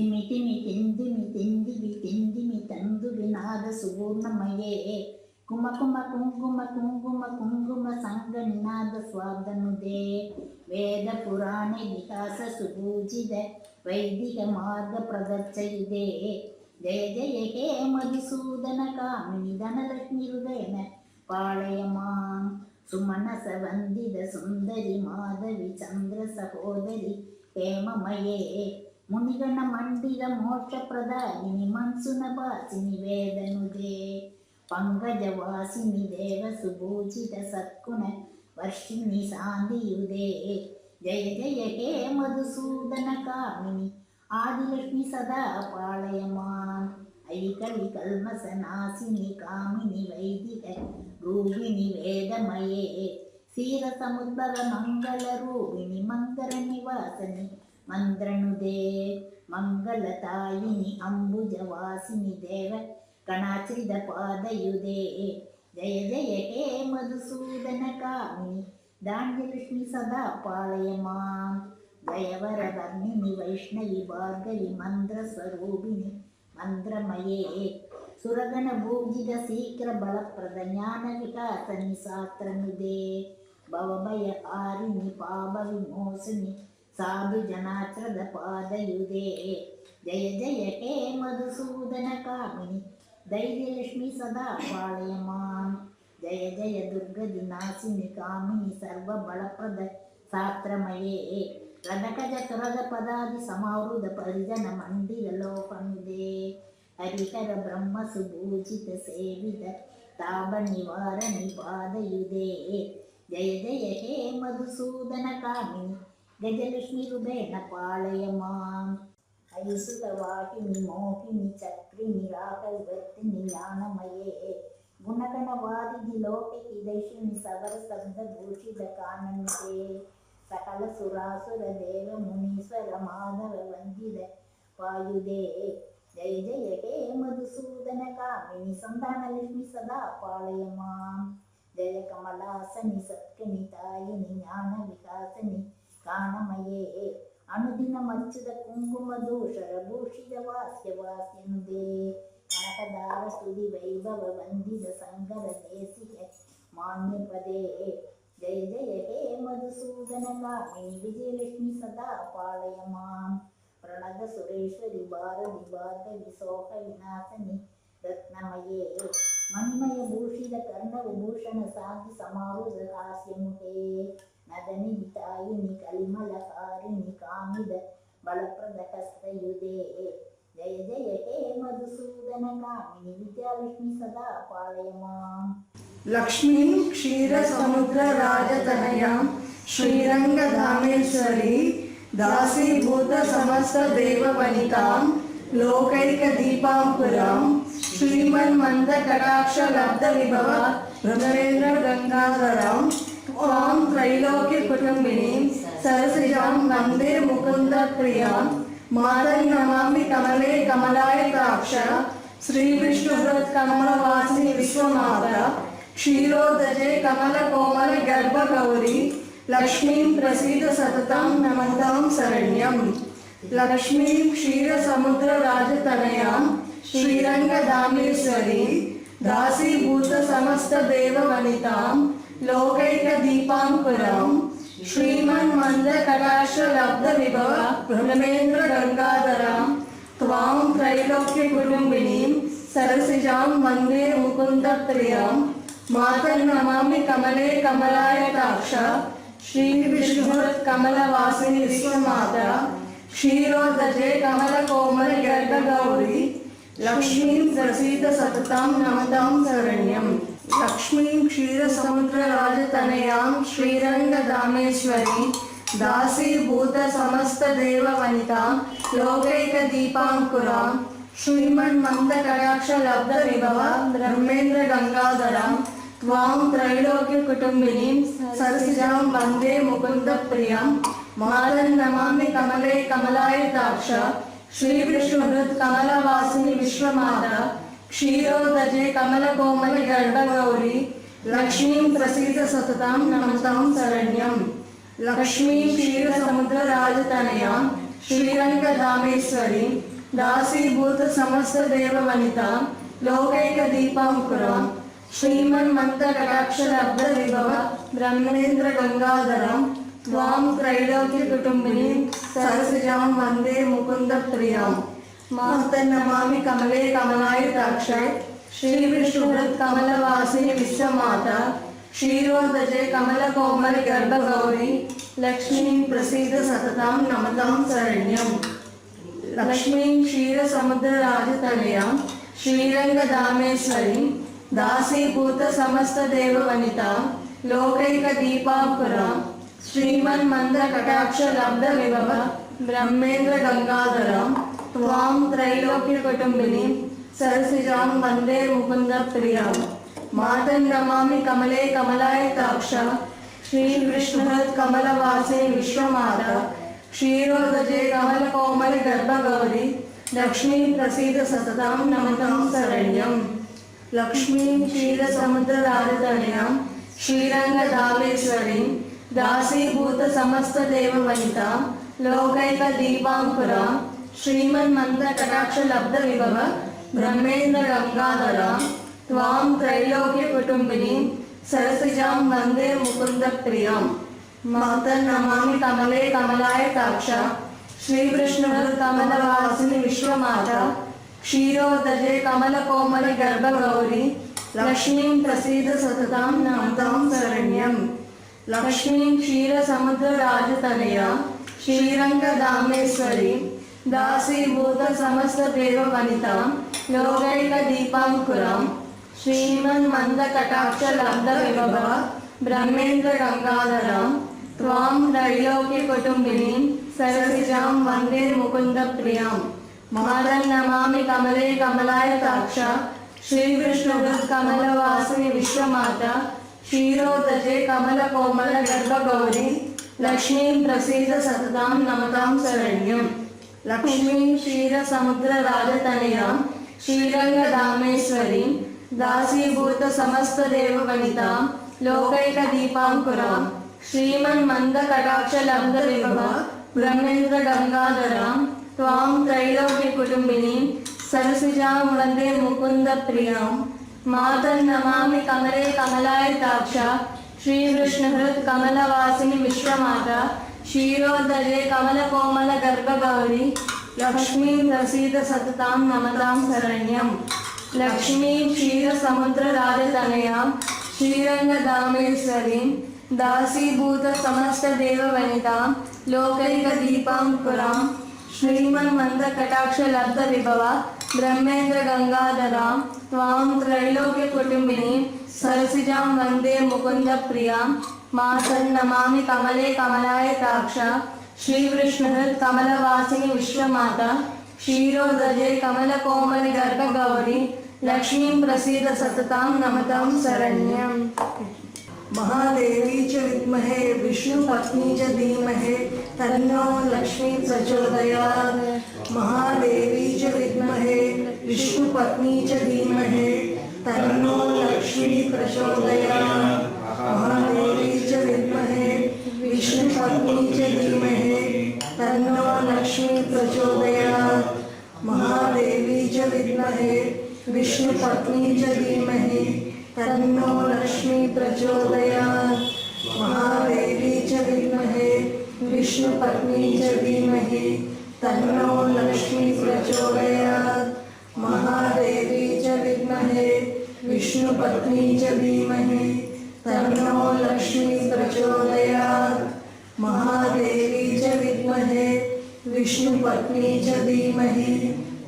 ತಿಮಿ ತಿಮಿ ತಿಂದಿಮಿ ತಿಂದಿವಿ ತಿಂದಿಮಿ ತಂದು ವಿನಾದ ಸುವರ್ಣಮಯೇ ಕುಮ ಕುಮ ಕುಂಕುಮ ಕುಂಕುಮ ಕುಂಕುಮ ಸಂಗ ನಿನಾದ ಸ್ವಾದನುದೇ ವೇದ ಪುರಾಣ ವಿಕಾಸ ಸುಭೂಜಿತ ವೈದಿಕ ಮಾರ್ಗ ಪ್ರದರ್ಶಯಿದೆ ಜಯ ಜಯ ಹೇ ಮಧುಸೂದನ ಕಾಮಿನಿ ಧನಲಕ್ಷ್ಮಿ ಹೃದಯನ ಪಾಳಯಮಾಂ ಸುಮನಸ ವಂದಿದ ಸುಂದರಿ ಮಾಧವಿ ಚಂದ್ರ ಸಹೋದರಿ ಹೇಮಮಯೇ ಮುನಿಗಣ ಮಂಡಿದ ಮೋಕ್ಷ ಪ್ರದಾಯಿನಿ ಮನ್ಸುನ ಭಾಸಿನಿ ವೇದನುದೇ ಪಂಕಜವಾಸಿನಿ ದೇವ ಸುಭೂಜಿತ ಸತ್ಕುಣ ವರ್ಷಿಣಿ ಸಾಂದಿಯುದೇ ಜಯ ಜಯ ಹೇ ಮಧುಸೂದನ ಕಾಮಿನಿ ಆದಿಲಕ್ಷ್ಮಿ ಸದಾ ಪಾಳಯಮಾಂ ಐಕಳಿ ಕಲ್ಮಸ ನಾಸಿನಿ ಕಾಮಿನಿ ವೈದಿಕ ರೂಪಿಣಿ ವೇದಮಯೇ ಕ್ಷೀರ ಸಮುದ್ಭವ ಮಂಗಲ ರೂಪಿಣಿ ಮಂಗಲ ನಿವಾಸನಿ ಮಂತ್ರನುದೇ ಮಂಗಲತಾಯಿನಿ ಅಂಬುಜವಾಸಿನಿ ದೇವ ಕಣಾಶ್ರಿತ ಪಾದಯುದೇ ಜಯ ಜಯ ಹೇ ಮಧುಸೂದನ ಕಾಮಿನಿ ದಾಂಡ್ಯಲಕ್ಷ್ಮಿ ಸದಾ ಪಾಳಯಮಾಂ ಜಯವರ ವರ್ಣಿನಿ ವೈಷ್ಣವಿ ಭಾರ್ಗವಿ ಮಂತ್ರ ಸ್ವರೂಪಿಣಿ ಮಂತ್ರಮಯೇ ಸುರಗಣ ಭೂಜಿತ ಶೀಘ್ರ ಬಲಪ್ರದ ಜ್ಞಾನ ವಿಕಾಸನಿ ಶಾಸ್ತ್ರನುದೇ ಭವಭಯ ಹಾರಿಣಿ ಪಾಪ ವಿಮೋಸನಿ ಸಾಧು ಜನಾಚ್ರದ ಪಾದಯುದೇ ಜಯ ಜಯ ಹೇ ಮಧುಸೂದನ ಕಾಮಿನಿ ಧೈರ್ಯಲಕ್ಷ್ಮಿ ಸದಾ ಪಾಳಯಮಾಂ ಜಯ ಜಯ ದುರ್ಗದಿ ನಾಸಿನಿ ಕಾಮಿನಿ ಸರ್ವ ಬಲಪ್ರದ ಶಾಸ್ತ್ರಮಯೇ ರದಕಜ ತುರದ ಪದಾದಿ ಸಮಾವೃತ ಪರಿಜನ ಮಂಡಿರ ಲೋಕನುದೇ ಹರಿಹರ ಬ್ರಹ್ಮ ಸುಭೂಜಿತ ಸೇವಿತ ತಾಪ ನಿವಾರಣಿ ಪಾದಯುದೇ ಜಯ ಜಯ ಹೇ ಮಧುಸೂದನ ಕಾಮಿನಿ ಗಜಲಕ್ಷ್ಮಿ ಹೃದಯನ ಪಾಳಯಮಾಂ ಐಸುರ ವಾಹಿನಿ ಮೋಹಿನಿ ಚಕ್ರಿಣಿ ರಾಘವರ್ತಿನಿ ಜ್ಞಾನಮಯೇ ಗುಣಗಣವಾದಿನಿ ಲೋಕಿ ದೈಶಿನಿ ಸವರ ಶಬ್ದ ಭೂಷಿತ ಕಾನಂದೇ ಸಕಲ ಸುರಾಸುರ ದೇವ ಮುನೀಶ್ವರ ಮಾಧವ ವಂದಿದ ವಾಯುದೇ ಜಯ ಜಯ ಹೇ ಮಧುಸೂದನ ಕಾಮಿನಿ ಸಂಧಾನಲಕ್ಷ್ಮಿ ಸದಾ ಪಾಳಯಮಾಂ ಜಯ ಕಮಲಾಸನಿ ಸತ್ಕನಿ ತಾಯಿನಿ ಜ್ಞಾನ ವಿಕಾಸನಿ ಕಾಣಮಯೇ ಅನುದಿನ ಮಂಚದ ಕುಂಕುಮ ದೋಷರ ಭೂಷಿತ ವಾಸ್ಯನುದೇ ಕನಕದಾರ ಸ್ತುತಿ ವೈಭವ ವಂದಿದ ಸಂಗರ ದೇಸಿಕ ಮಾನ್ಯ ಪದೇ ಜಯ ಜಯ ಹೇ ಮಧುಸೂದನ ಕಾಮಿನಿ ವಿಜಯಲಕ್ಷ್ಮಿ ಸದಾ ಪಾಳಯಮಾಂ ಪ್ರಣದ ಸುರೇಶ್ವರಿ ಭಾರತಿ ಭಾರ್ಗವಿ ಸೋಹ ವಿನಾಶನಿ ರತ್ನಮಯೇ ಮಣಿಮಯ ಭೂಷಿತ ಕರ್ಣವಿಭೂಷಣ ಸಾಧಿ ಸಮಾರುಧ ಹಾಸ್ಯಮುಖೇ ನದನಿ ತಾಯಿನಿ ಕಲಿಮಲಕಾರಿಣಿ ಕಾಮಿದ ಬಲಪ್ರದ ಹಸ್ತಯುದೇ ಜಯ ಜಯ ಹೇ ಮಧುಸೂದನ ಕಾಮಿನಿ ವಿದ್ಯಾಲಕ್ಷ್ಮಿ ಸದಾ ಪಾಳಯಮಾಂ ಲಕ್ಷ್ಮೀ ಕ್ಷೀರ ಸಮುದ್ರ ರಾಜತನಯಾಂ ಶ್ರೀರಂಗಧಾಮೇಶ್ವರಿ ದಾಸೀಭೂತ ಸಮಸ್ತ ದೇವವನಿತಾಂ ಲೋಕೈಕ ದೀಪಾಂಕುರಾಂ ಶ್ರೀಮನ್ಮಂದ ಕಟಾಕ್ಷ ಲಬ್ಧ ವಿಭವ ಭ್ರಮರೇಂದ್ರ ಗಂಗಾಧರಾಂ ತ್ವಾಂ ತ್ರೈಲೋಕ್ಯ ಕುಟುಂಬಿನೀಂ ಸರಸಿಜಾಂ ವಂದೇ ಮುಕುಂದ ಪ್ರಿಯಾಂ ಮಾತನ್ನಮಾಮಿ ಕಮಲೇ ಕಮಲಾಯತಾಕ್ಷ ಶ್ರೀ ವಿಷ್ಣುಹೃತ್ ಕಮಲವಾಸಿನಿ ವಿಶ್ವಮಾತಾ ಕ್ಷೀರೋದಜೆ ಕಮಲ ಕೋಮಲ ಗರ್ಭ ಗೌರಿ ಲಕ್ಷ್ಮೀಂ ಪ್ರಸೀದ ಸತತಂ ನಮತಾಂ ಶರಣ್ಯಂ ಲಕ್ಷ್ಮೀಂ ಕ್ಷೀರ ಸಮುದ್ರ ರಾಜತನಯಾಂ ಶ್ರೀರಂಗಧಾಮೇಶ್ವರಿ ದಾಸೀಭೂತ ಸಮಸ್ತ ದೇವ ವನಿತಾಂ ಲೋಕೈಕ ದೀಪಾಂಕುರಾಂ ಶ್ರೀಮನ್ಮಂದ ಕಟಾಕ್ಷ ಲಬ್ಧ ವಿಭವ ಭ್ರಮೇಂದ್ರ ಗಂಗಾಧರಾಂ ತ್ವಾಂ ತ್ರೈಲೋಕ್ಯ ಕುಟುಂಬಿನೀಂ ಸರಸಿಜಾಂ ವಂದೇ ಮುಕುಂದ ಪ್ರಿಯಾಂ ಮಾತನ್ನಮಾಮಿ ಕಮಲೇ ಕಮಲಾಯತಾಕ್ಷ ಶ್ರೀ ವಿಷ್ಣುಹೃತ್ ಕಮಲವಾಸಿನಿ ವಿಶ್ವಮಾತಾ ಕ್ಷೀರೋದಜೆ ಕಮಲ ಕೋಮಲ ಗರ್ಭ ಗೌರಿ ಲಕ್ಷ್ಮೀಂ ಪ್ರಸೀದ ಸತತಾಂ ನಮತಾಂ ಶರಣ್ಯಂ ಲಕ್ಷ್ಮೀಂ ಕ್ಷೀರ ಸಮುದ್ರ ರಾಜತನಯಾಂ ಶ್ರೀರಂಗಧಾಮೇಶ್ವರಿ ದಾಸೀಭೂತ ಸಮಸ್ತ ದೇವ ವನಿತಾಂ ಲೋಕೈಕ ದೀಪಾಂಕುರಾಂ ಶ್ರೀಮನ್ಮಂದ ಕಟಾಕ್ಷ ಲಬ್ಧ ವಿಭವ ಬ್ರಹ್ಮೇಂದ್ರ ಗಂಗಾಧರಾಂ ತ್ವಾಂ ತ್ರೈಲೋಕ್ಯ ಕುಟುಂಬಿನೀಂ ಸರಸಿಜಾಂ ವಂದೇ ಮುಕುಂದ ಪ್ರಿಯಾಂ ಮಾತನ್ನಮಾಮಿ ಕಮಲೇ ಕಮಲಾಯತಾಕ್ಷ ಶ್ರೀ ವಿಷ್ಣುಹೃತ್ ಕಮಲವಾಸಿನಿ ವಿಶ್ವಮಾತಾ ಕ್ಷೀರೋದಜೆ ಕಮಲ ಕೋಮಲ ಗರ್ಭ ಗೌರಿ ಲಕ್ಷ್ಮೀಂ ಪ್ರಸೀದ ಸತತಾಂ ನಮತಾಂ ಶರಣ್ಯಂ ಲಕ್ಷ್ಮೀ ಕ್ಷೀರ ಸಮುದ್ರ ರಾಜತನಯಾಂ श्रीरंगधामेश्वरी दासीभूत समस्त देववनिता लोकैक दीपांकुरां श्रीमन्मन्त्रकटाक्षलब्ध विभव ब्रह्मेन्द्र गंगाधरं त्वां त्रैलोक्य कुटुंबिनीं सरसिजां वंदे मुकुंद प्रियां मातर्नमामि कमले कमलायताक्षै श्री विष्णुहृत् कमलवासिनि विश्वमाता क्षीरोदजे कमलकोमल गर्भगौरी लक्ष्मीं प्रसीद सततां नमतां शरण्यम् लक्ष्मीं क्षीरसमुद्रराजतनयां श्रीरंगधामेश्वरीं दासीभूत समस्त देववनितां लोकैक दीपांकुरां श्रीमन्मन्त्रकटाक्षलब्ध विभव ब्रह्मेन्द्र गंगाधरं त्वां त्रैलोक्य कुटुंबिनीं सरसिजां वंदे मुकुंद प्रियां मातर्नमामि कमले कमलायताक्ष श्री विष्णुहृत् कमलवासिनि विश्वमाता क्षीरोदजे कमलकोमल गर्भगौरी लक्ष्मीं प्रसीद सततां नमतां शरण्यम् लक्ष्मीं क्षीरसमुद्रराजतनयां श्रीरंगधामेश्वरीं दासीभूत समस्त देववनितां लोकैक दीपांकुरां श्रीमन्मन्त्रकटाक्षलब्ध विभव ब्रह्मेन्द्र गंगाधरां त्वां त्रैलोक्य कुटुंबिनीं सरसिजां वंदे मुकुंद प्रियां मातर्नमामि कमले कमलायताक्ष श्री विष्णुहृत् कमलवासिनि विश्वमाता क्षीरोदजे कमलकोमल गर्भगौरी लक्ष्मीं प्रसीद सततां नमतां शरण्यम् लक्ष्मीं क्षीरसमुद्रराजतनयां श्रीरंगधामेश्वरीं दासीभूत समस्त देववनितां लोकैक दीपांकुरां श्रीमन्मन्त्रकटाक्षलब्ध विभव ब्रह्मेन्द्र गंगाधरं त्वां त्रैलोक्य कुटुंबिनीं सरसिजां वंदे मुकुंद प्रियां मातर्नमामि कमले कमलायताक्ष श्री विष्णुहृत् कमलवासिनि विश्वमाता क्षीरोदजे कमलकोमल गर्भगौरी लक्ष्मीं प्रसीद सततां नमतां शरण्यम् लक्ष्मीं क्षीरसमुद्रराजतनयां श्रीरंगधामेश्वरीं दासीभूत समस्त देववनितां लोकैक दीपांकुरां श्रीमन्मन्त्रकटाक्षलब्ध विभव ब्रह्मेन्द्र गंगाधरां त्वां त्रैलोक्य कुटुंबिनीं सरसिजां वंदे मुकुंद प्रियां मातर्नमामि कमले कमलायताक्ष श्री विष्णुहृत् कमलवासिनि विश्वमाता क्षीरोदजे कमलकोमल गर्भगौरी लक्ष्मीं प्रसीद सततां नमतां शरण्यम् लक्ष्मीं क्षीरसमुद्रराजतनयां श्रीरंगधामेश्वरीं दासीभूत समस्त देववनितां लोकैक दीपांकुरां श्रीमन्मन्त्रकटाक्षलब्ध विभव ब्रह्मेन्द्र गंगाधरां त्वां त्रैलोक्य कुटुंबिनीं सरसिजां वंदे मुकुंद प्रियां मातर्नमामि कमले कमलायताक्ष श्री विष्णुहृत् कमलवासिनि विश्वमाता क्षीरोदजे कमलकोमल गर्भगौरी लक्ष्मीं प्रसीद सततां नमतां शरण्यम् महादेवी च विद्महे विष्णुपत्नी च धीमहि तन्नो लक्ष्मी प्रचोदयात् महादेवी च विद्महे विष्णुपत्नी च धीमहि तन्नो लक्ष्मी प्रचोदयात् महादेवी च विद्महे विष्णुपत्नी च धीमहि तन्नो लक्ष्मी प्रचोदयात् महादेवी च विद्महे विष्णुपत्नी च धीमहि तन्नो लक्ष्मी प्रचोदयात् महादेवी च विद्महे विष्णुपत्नी च धीमहि तन्नो लक्ष्मी प्रचोदयात् महादेवी च विद्महे विष्णुपत्नी च धीमहि तन्नो लक्ष्मी प्रचोदयात् महादेवी च विद्महे विष्णुपत्नी च धीमहि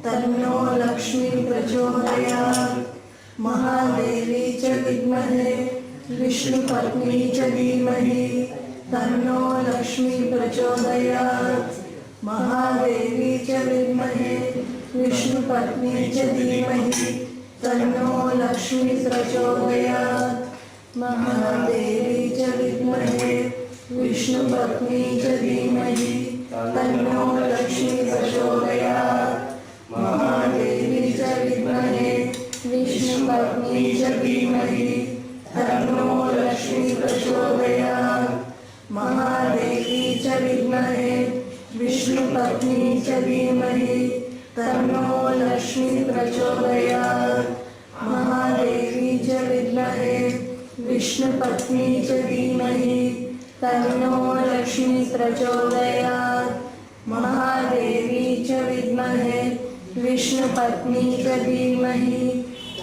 तन्नो लक्ष्मी प्रचोदयात् महादेवी च विद्महे विष्णुपत्नी च धीमहि तन्नो लक्ष्मी प्रचोदयात् महादेवी च विद्महे विष्णुपत्नी च धीमहि तन्नो लक्ष्मी प्रचोदयात् महादेवी च विद्महे विष्णुपत्नी च धीमहि तन्नो लक्ष्मी प्रचोदयात् महादेवी च विद्महे विष्णुपत्नी च धीमहि तन्नो लक्ष्मी प्रचोदयात् महादेवी च विद्महे विष्णुपत्नी विष्णुपत्नी च धीमहि तन्नो लक्ष्मी प्रचोदयात् महादेवी च विद्महे विष्णुपत्नी च धीमहि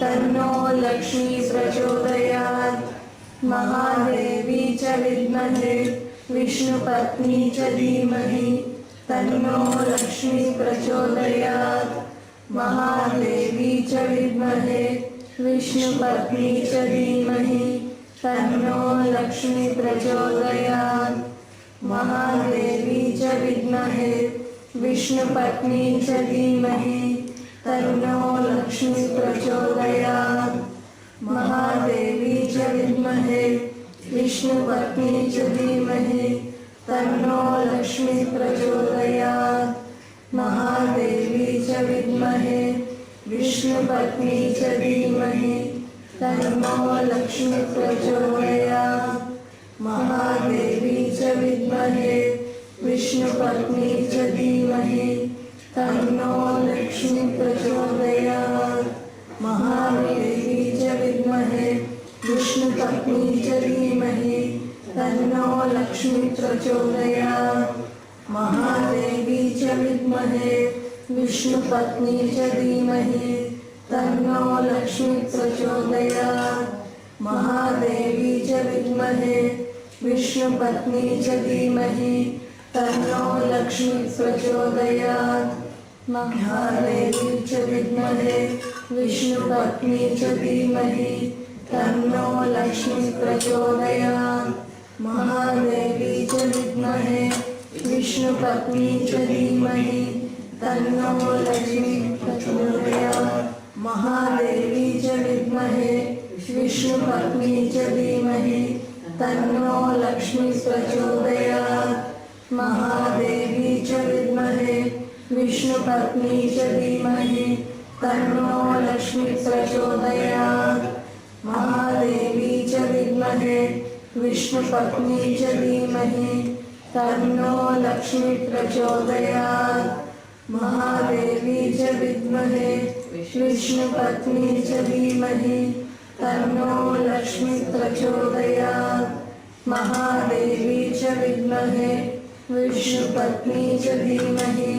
तन्नो लक्ष्मी प्रचोदयात् महादेवी च विद्महे विष्णुपत्नी च धीमहि तन्नो लक्ष्मी प्रचोदयात् महादेवी च विद्महे विष्णुपत्नी च धीमहि तन्नो लक्ष्मी प्रचोदयात् महादेवी च विद्महे विष्णुपत्नी च धीमहि तन्नो लक्ष्मी प्रचोदयात् महादेवी च विद्महे विष्णुपत्नी च धीमहि तन्नो लक्ष्मी प्रचोदयात् महादेवी च विद्महे विष्णुपत्नी च धीमहि तन्नो लक्ष्मी प्रचोदयात् महादेवी च विद्महे विष्णुपत्नी च धीमहि तन्नो लक्ष्मी प्रचोदयात् महादेवी च विद्महे विष्णुपत्नी च धीमहि तन्नो लक्ष्मी प्रचोदयात् महादेवी च विद्महे विष्णुपत्नी च धीमहि तन्नो लक्ष्मी प्रचोदयात् महादेवी च विद्महे विष्णुपत्नी च धीमहि तन्नो लक्ष्मी प्रचोदयात् महादेवी च विद्महे विष्णुपत्नी च धीमहि तन्नो लक्ष्मी प्रचोदयात् महादेवी च विद्महे विष्णुपत्नी च धीमहि तन्नो लक्ष्मी प्रचोदयात् महादेवी च विद्महे विष्णुपत्नी च धीमहि तन्नो लक्ष्मी प्रचोदयात् महादेवी च विद्महे विष्णुपत्नी च धीमहि तन्नो लक्ष्मी प्रचोदयात् महादेवी च विद्महे विष्णुपत्नी च धीमहि तन्नो लक्ष्मी प्रचोदयात् महादेवी च विद्महे विष्णुपत्नी च धीमहि तन्नो लक्ष्मी प्रचोदयात् महादेवी च विद्महे विष्णुपत्नी च धीमहि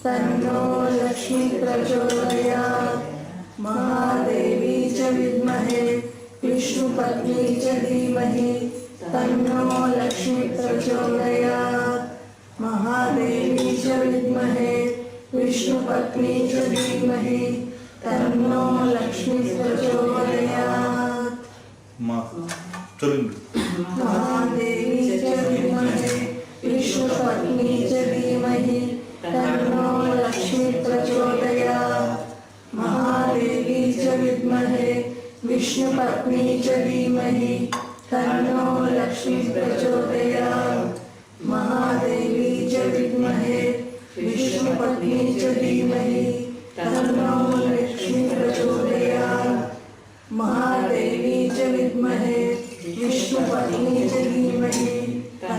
तन्नो लक्ष्मी प्रचोदयात् महादेवी च विद्महे विष्णुपत्नी च धीमहि तन्नो लक्ष्मी प्रचोदयात् महादेवी च विद्महे विष्णुपत्नी च धीमहि तन्नो लक्ष्मी प्रचोदयात् महादेवी च विद्महे विष्णुपत्नी च धीमहि तन्नो लक्ष्मी प्रचोदयात् महादेवी च विद्महे विष्णुपत्नी च धीमहि तन्नो लक्ष्मी प्रचोदयात् महादेवी च विद्महे विष्णुपत्नी च धीमहि तन्नो लक्ष्मी प्रचोदयात् महादेवी च विद्महे विष्णुपत्नी च धीमहि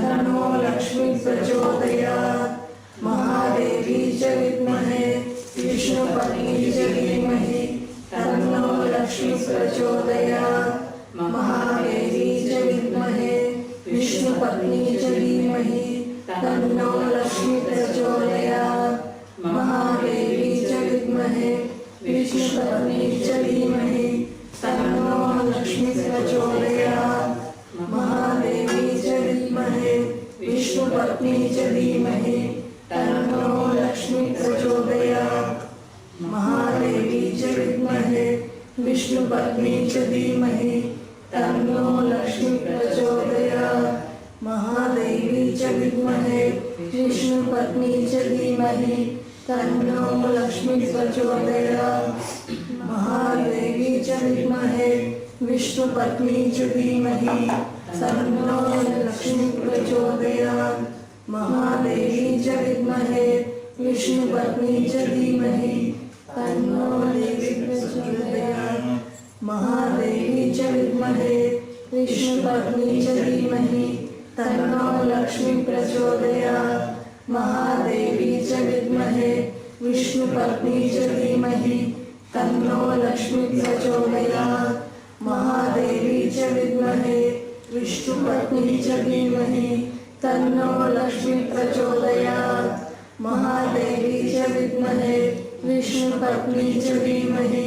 तन्नो लक्ष्मी प्रचोदयात् महादेवी च विद्महे विष्णुपत्नी च धीमहि तन्नो लक्ष्मी प्रचोदयात् महादेवी च विद्महे विष्णुपत्नी च धीमहि तन्नो लक्ष्मी प्रचोदयात् महादेवी च विद्महे विष्णुपत्नी च धीमहि तन्नो लक्ष्मी प्रचोदयात् महादेवी च विद्महे विष्णुपत्नी च धीमहि तन्नो लक्ष्मी प्रचोदयात् महादेवी च विद्महे विष्णुपत्नी च धीमहि तन्नो लक्ष्मी प्रचोदयात् महादेवी च विद्महे विष्णुपत्नी च धीमहि तन्नो लक्ष्मी प्रचोदयात् महादेवी च विद्महे विष्णुपत्नी च धीमहि तन्नो लक्ष्मी प्रचोदयात् महादेवी च विद्महे विष्णुपत्नी च धीमहि तन्नो लक्ष्मी प्रचोदयात् महादेवी च विद्महे विष्णुपत्नी च धीमहि तन्नो लक्ष्मी प्रचोदयात् महादेवी च विद्महे विष्णुपत्नी च धीमहि तन्नो लक्ष्मी प्रचोदयात् महादेवी च विद्महे विष्णुपत्नी च धीमहि तन्नो लक्ष्मी प्रचोदयात्। महादेवी च विद्महे विष्णुपत्नी च धीमहि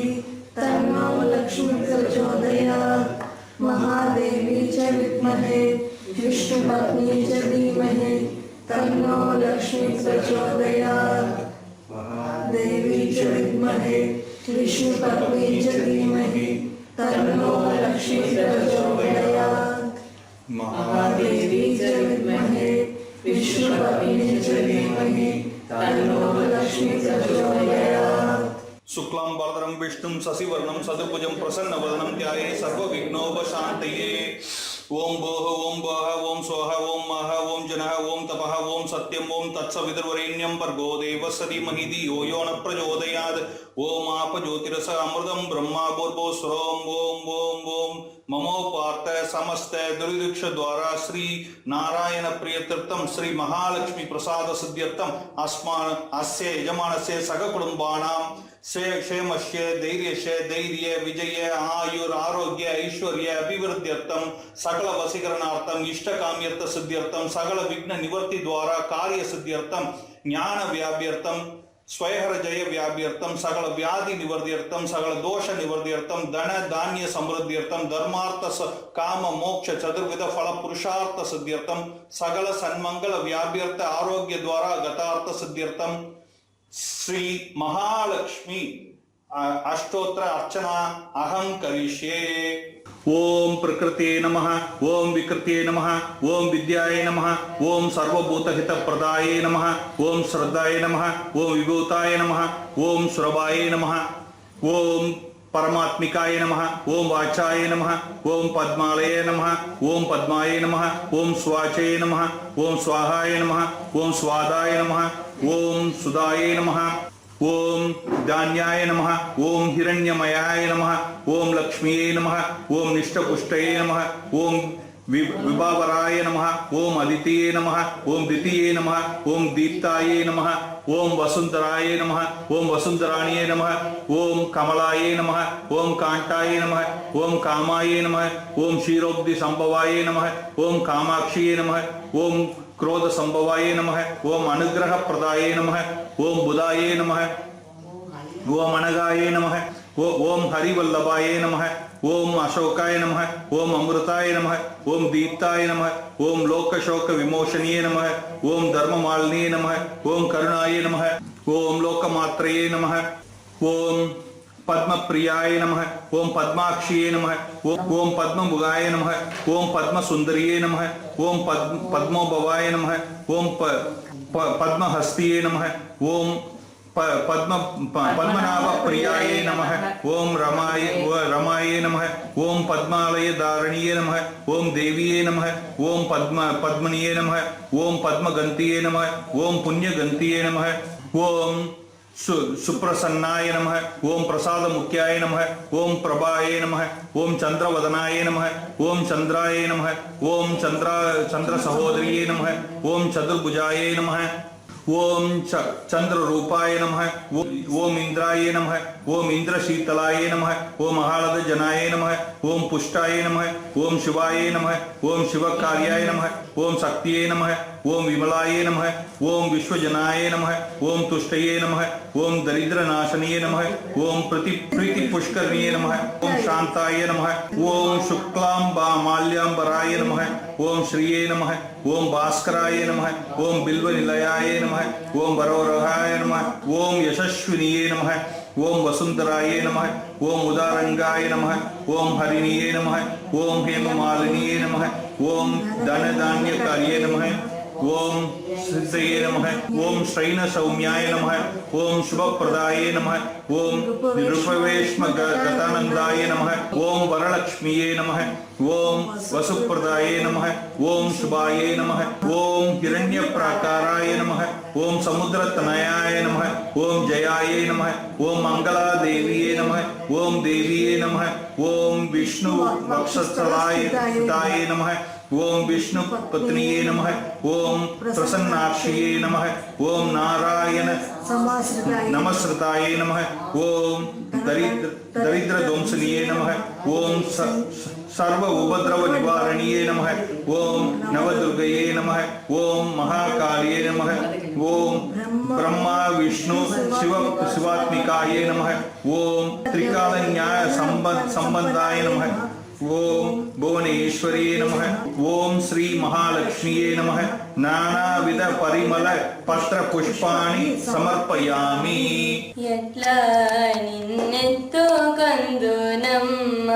तन्नो लक्ष्मी प्रचोदयात्। महादेवी च विद्महे विष्णुपत्नी च धीमहि तन्नो लक्ष्मी प्रचोदयात्। महादेवी च विद्महे विष्णुपत्नी च धीमहि तन्नो लक्ष्मी प्रचोदयात्। महादेवी च विद्महे विष्णुपत्नी च धीमहि तन्नो लक्ष्मी प्रचोदयात्। शुक्लांबरधरं विष्णुं शशिवर्णं चतुर्भुजं प्रसन्नवदनं ध्यायेत् सर्वविघ्नोपशान्तये। ओम भोः ओम भः ओम स्वः ओम महः ओम जनः ओम तपः ओम सत्यं ओम तत्सवितुर्वरेण्यं भर्गो देवस्य धीमहि धियो यो न प्रचोदयात्। ओम आप ज्योतिरस अमृतं ब्रह्मा भूर्भुवस्सुरः। ओम ओम ओम ममो पार्थ समस्त दुर्दिक्ष द्वारा श्री नारायण प्रियतीर्थं श्री महालक्ष्मी प्रसाद सिद्ध्यर्थम् अस्मान् अस्य यजमानस्य सगकुटुम्बानां क्षेमस्य धैर्यस्य धैर्य विजय आयुर आरोग्य ऐश्वर्य अभिवृद्ध्यर्थं सकल वशीकरणार्थं इष्टकाम्यर्थ सिद्ध्यर्थं सकल विघ्न निवर्ति द्वारा कार्य सिद्ध्यर्थं ज्ञान व्याप्यर्थं स्वयहर जय व्याप्यर्थं सकल व्याधि निवर्त्यर्थं सकल दोष निवर्त्यर्थं धन धान्य समृद्ध्यर्थं धर्मार्थ काम मोक्ष चतुर्विध फल पुरुषार्थ सिद्ध्यर्थं सकल सन्मंगल व्याप्यर्थ आरोग्य द्वारा गतार्थ सिद्ध्यर्थं श्री महालक्ष्मी अष्टोत्तर अर्चना अहं करिष्ये। ओम प्रकृते नमः ओम विकृते नमः ओम विद्याय नमः ओम सर्वभूतहितप्रदाय नमः ओम श्रद्धाय नमः ओम विभूताय नमः ओम सुरभाय नमः ओम परमात्मिकाय नमः ओम वाचाय नमः ओम पद्मालये नमः ओम पद्माय नमः ओम स्वाचये नमः ओम स्वाहाय नमः ओम स्वादाय नमः ओम सुदाय नमः ओम धान्याय नमः ओम हिरण्यमयाय नमः ओम लक्ष्मीये नमः ओम निष्ठपुष्टये नमः ओम विभावराय नमः ओम अदितिये नमः ओम द्वितीये नमः ओम दीप्ताये नमः ओम वसुंधराय नमः ओम वसुंधराणिये नमः ओम कमलाये नमः ओम कांताये नमः ओम कामाये नमः ओम क्षीरोब्धि संभवाय नमः ओम कामाक्षिये नमः ओम क्रोध संभवाय नमः ओम अनुग्रह प्रदाय नमः ओम बुधाय नमः ओम अनगाय नमः ओम हरिवल्लभाय नमः ओम अशोकाय नमः ओम अमृताय नमः ओम दीप्ताय नमः ओम लोकशोक विमोचनीय नमः ओम धर्ममालिनीय नमः ओम करुणाय नमः ओम लोकमात्रये नमः ओम पद्मप्रियाय नमः ओम पद्माक्षिये नमः ओम पद्ममुगाय नमः ओम पद्मसुंदरिये नमः ओम पद्मोभवाय नमः ओम पद्महस्तिये नमः ओम पद्मनाभ प्रियाय नमः ओम रमाय नमः ओम पद्मालय धारणीये नमः ओम देवीये नमः ओम पद्मनीये नमः ओम पद्मगंतिये नमः ओम पुण्यगंतिये नमः ओम सुप्रसन्नाय नमः ओम प्रसाद मुख्याय नमः ओम प्रभाय नमः ओम चंद्रवदनाय नमः ओम चंद्राय नमः ओम चंद्र सहोदरिये नमः ओम चतुर्भुजाय नमः ओम चंद्र रूपाय नमः ओम इंद्राय नमः ओम इंद्रशीतलाय नमः ओम महालद जनाय नमः ओम पुष्टाय नमः ओम शिवाय नमः ओम शिवकार्याय नमः ओम शक्तिये नमः ओम विमलाय नमः ओम विश्वजनाय नमः ओम तुष्टये नमः ओम दरिद्रनाशनीय नमः ओम प्रीति पुष्करनीय नमः ओम शांताय नमः ओम शुक्लांबराय नमः ओम श्रिये नमः ओम भास्कराय नमः ओम बिल्वनिलयाय नमः ओम वरोरहाय नमः ओम यशस्विनीये नमः ओम वसुंधराय नमः ओम उदारंगाय नमः ओम हरिणीये नमः ओम हेममालिनीये नमः ओम धनधान्यकार्ये नमः ओम सिद्धये नमः ओम श्रैण सौम्याय नमः ओम शुभप्रदाय नमः ओम निरुपवेश्म गतानंदाय नमः ओम वरलक्ष्मीये नमः ओम वसुप्रदाय नमः ओम शुभाय नमः ओम हिरण्यप्राकाराय नमः ओम समुद्रतनयाय नमः ओम जयाय नमः ओम मंगलादेवीये नमः ओम देवीये नमः ओम विष्णु वक्षस्थलाय नमः ओम विष्णु पत्निये नमः, ओम प्रसन्नाक्षिये नमः, ओम नारायण नमस्कृताये नमः, ओम दरिद्र ध्वंसनिये नमः, ओम सर्व उपद्रव निवारणीये नमः, ओम नवदुर्गये नमः, ओम महाकालिये नमः, ओम ब्रह्मा विष्णु शिवात्मिकाये नमः, ओम त्रिकाल न्याय संबंधाय नमः, ओम भुवनेश्वरी नमः, ओम श्री महालक्ष्मीये नमः। नानाविध परिमल पत्र पुष्पाणि समर्पयामि। ఎట్లా నిన్నెత్తు కందు నమ్మ,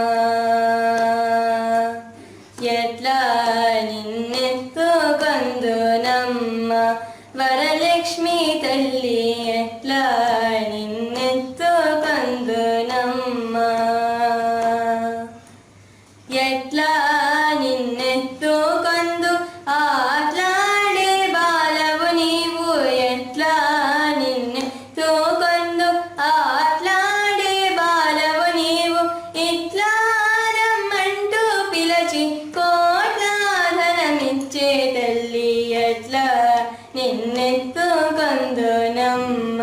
ఎట్లా నిన్నెత్తు కందు నమ్మ, వరలక్ష్మి తల్లి ఎట్లా నిన్నెత్తు కందు నమ్మ, ఎట్లా నిన్నెత్తు కందు ఆట్లాడే బాలవు నీవు, ఎట్లా నిన్నెత్తు కందు ఆట్లాడే బాలవు నీవు, ఇట్లా రమ్మంటూ పిలచి కోట్లాధనమిచ్చే తల్లి ఎట్లా నిన్నెత్తు కందు నమ్మ,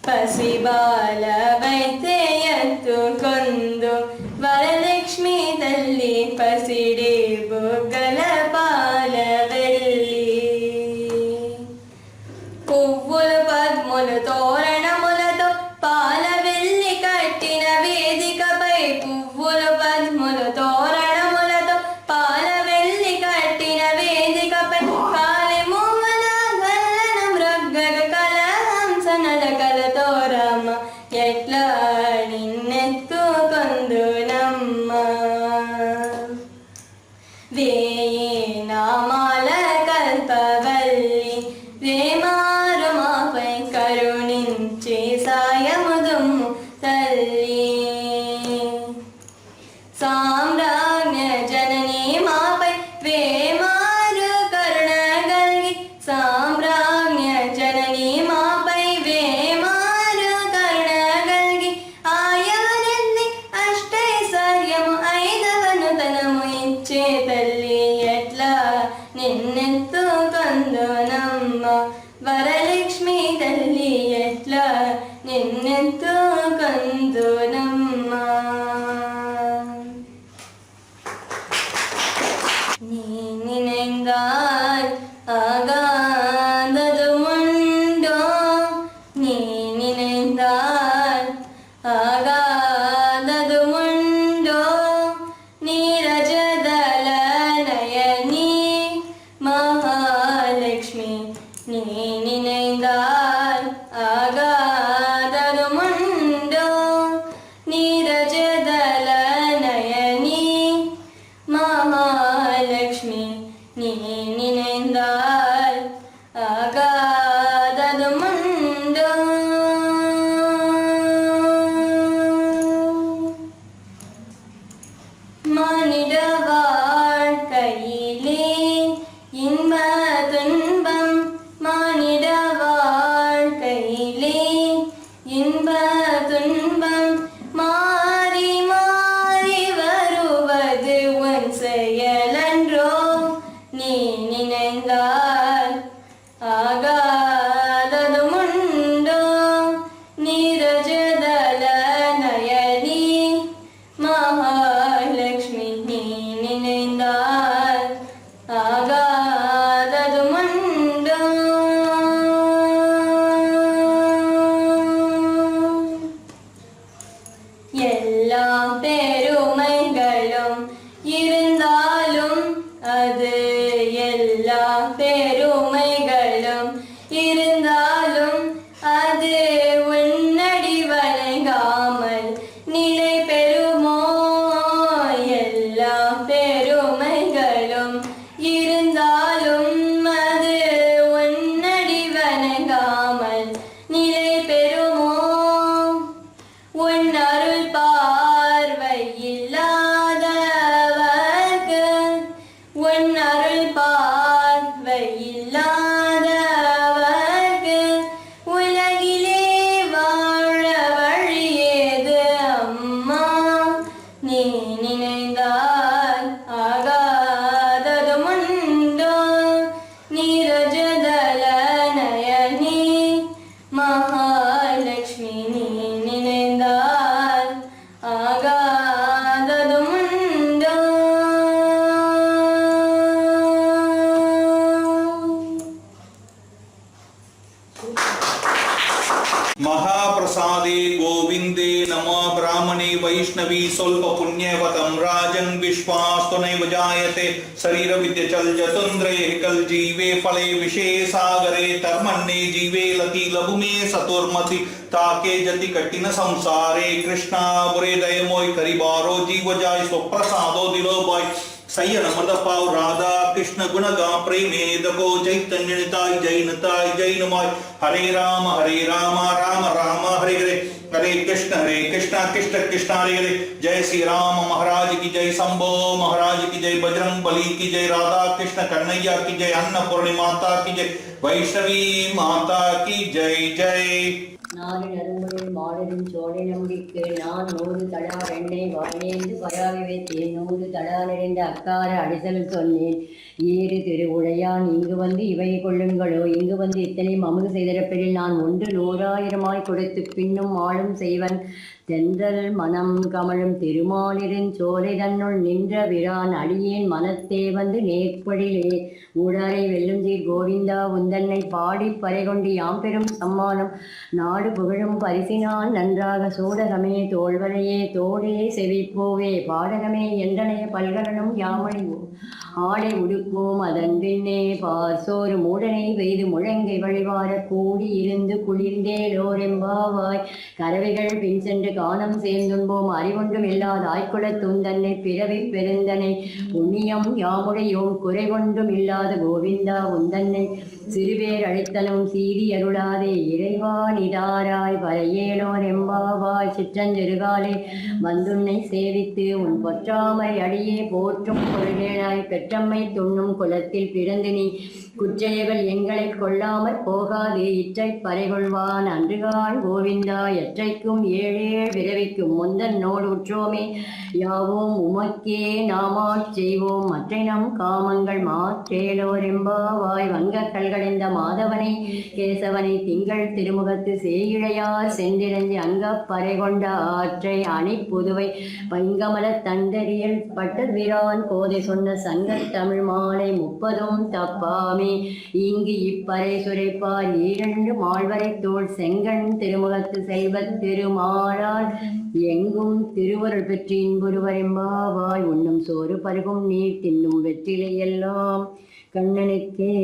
పసిబాలవైతే ఎత్తుకొందు వరలక్ష్మి తల్లి, పసిడి బుగ్గల పాల వెళ్ళి, పువ్వులు పద్ములు తోరణములతో పాల వెళ్ళి కట్టిన వేదికపై, పువ్వులు పద్ములు తోరణములతో పాల వెళ్ళి కట్టిన వేదికపై, కాలి మూవల గల్లన మృగ్గగ కలహంస నడకలతో రామ, ఎట్లా నిన్నెత్తు కొందు నమ్మ, వేయి నామాల కల్పవల్లి, వేమారు మాపై కరుణించి సాయముదుము తల్లి, సామ్రాజ్ఞ జనని మాపై వేమారు కరుణ గల్గి, సామ్రాజ్ఞ జనని మాపై వేమారు కరుణ గల్గి, ఆయనెల్లి అష్టైశ్వర్యము ఐదవను తనము ఇచ్చే తల్లి ఎట్లా నిన్నెత్తు కందు నమ్మ, వరలక్ష్మి తల్లి ఎట్లా నిన్నెత్తు కందు నమ్మ. நீ நினைந்தால் ஆகாதது உண்டோ, நீ நினைந்தால் ஆகாதது உண்டோ, நீரஜதல நயனி மகாலட்சுமி, நீ நினைந்தால் ஆகாதது உண்டோ, நீ மகாலட்சுமி நீ நினைந்தால் ஆகாததும் உண்டோ. महाप्रसादे गोविंदे नमः ब्राह्मणे वैष्णवी स्वल्प पुण्यवतं राजन् विश्वास्तुनैव जायते शरीर विद्यचल जतुन्द्रे कल जीवे फले विशेषागरे तर्मण्ये जीवे लति लभुमे सतुर्मति ताके जति कठिन संसारे कृष्णा बुरे दय मोय करिबारो जीव जाय स्वप्रसादो दिलो बाय सय्यन मृदपाव राधा कृष्ण गुणगा प्रेमेदको चैतन्य निताय जैन माय हरे राम राम राम हरे हरे हरे कृष्ण कृष्ण कृष्ण हरे हरे। जय श्री राम महाराज की जय, शंभो महाराज की जय, बजरंग बली की जय, राधा कृष्ण कन्हैया की जय, अन्नपूर्णी माता की जय, वैष्णवी माता की जय जय। நாடு நறுமுறை மாடலும் சோழை நம்பிக்கு நான் 100 தடார் எண்ணெய் வாழேந்து பராவி வைத்தேன் 100 தடார் நிறைந்த அக்கார அடிசல் சொன்னேன். ஏறு திருவுடையான் இங்கு வந்து இவை கொள்ளுங்களோ, இங்கு வந்து இத்தனை அமுது செய்திருப்பதில் நான் 100,000 கொடுத்து பின்னும் ஆளும் செய்வன். தென்றல் மனம் கமழும் திருமாலிருஞ் சோலை தன்னுள் நின்ற பிரான் அடியேன் மனத்தே வந்து நேர்படிலே ஊடாரை வெல்லுஞ்சீர் கோவிந்தா உந்தன்னை பாடி பறைகொண்டு யாம் பெரும் சம்மானம் நாடு புகழும் பரிசினால் நன்றாக சூடகமே தோள்வரையே தோடே செவிப்போவே பாடகமே என்றனைய பல்கலனும் யாமணிவோம் ஆடை உடுப்போம் அதன் பின்னே பார்சோறு மூடனை பெய்து முழங்கை வழிவார கூடி இருந்து குளிர்ந்தேலோரெம்பாவாய் கறவைகள் பின் சென்று காணம் சேர்ந்தும்போம் அறிவொன்றும் இல்லாத ஆய்குலத் துந்தன்னை பிறவி பெருந்தனை புண்ணியம் யாமுடையோம் குறைவொன்றும் இல்லாத கோவிந்தா உந்தன்னை சிறுபேர் அழைத்தலும் சீரி அருளாதே இறைவா நிதாராய் பரையேலோர் எம்பாவாய் சிற்றஞ்செருகாலே வந்துன்னை சேவித்து உன் பொற்றாமை அடியே போற்றும் பொருளேனாய் பெற்றம்மை துண்ணும் குலத்தில் பிறந்து நீ குற்றையவள் எங்களை கொள்ளாமற் போகாது இற்றை பறைகொள்வான் அன்றுகான் கோவிந்தா எற்றைக்கும் ஏழேழ் விரவிக்கும் முந்தன் நோடு உற்றோமே யாவோம் உமக்கே நாமாச் செய்வோம் மற்றை நம் காமங்கள் மாற்றேலோர் எம்பாவாய் வங்க கல்கடைந்த மாதவனை கேசவனை திங்கள் திருமுகத்து சேயிழையார் சென்றிரஞ்சி அங்க பறை கொண்ட ஆற்றை அணி புதுவை பைங்கமல தண்டரியல் பட்டர்விரான் கோதை சொன்ன சங்கத் தமிழ் மாலை 30 தப்பாமே இங்கு இப்பறை சுரைப்பார் 2 மால்வரை தோள் செங்கண் திருமுகத்து செல்வத் திருமாலால் எங்கும் திருவருள் பெற்று இன்புருவரெம்பாவாய் உண்ணும் சோறு பருகும் நீர் தின்னும் வெற்றிலை எல்லாம் கண்ணனுக்கே.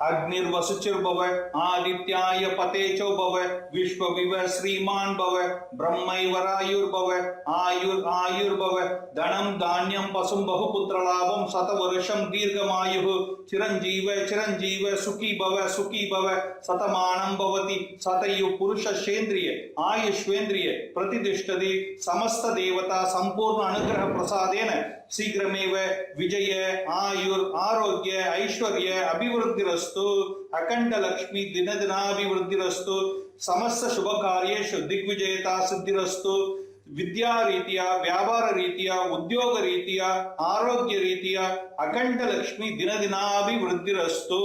अग्निर्वसुचिर्भव आदित्याय पतेचो भव विश्वविवर श्रीमान भव ब्रह्मैवरायुर्भव आयुर्भव धनम धान्यम पशुम बहुपुत्र लाभम शतवर्षम दीर्घमायुः चिरंजीव सुखी भव शतमानं भवति शतयु पुरुषेन्द्रिय आयुष्वेन्द्रिय प्रतिष्ठति समस्त देवता संपूर्ण अनुग्रह प्रसादेन शीघ्रमेव विजय आयुर आरोग्य ऐश्वर्य अभिवृद्धिरस्तु अखंड लक्ष्मी दिनदिनाभिवृद्धिरस्तु समस्त शुभ कार्येषु दिग्विजयता सिद्धिरस्तु विद्या रीत्या व्यापार रीत्या उद्योग रीत्या आरोग्य रीत्या अखंड लक्ष्मी दिनदिनाभिवृद्धिरस्तु।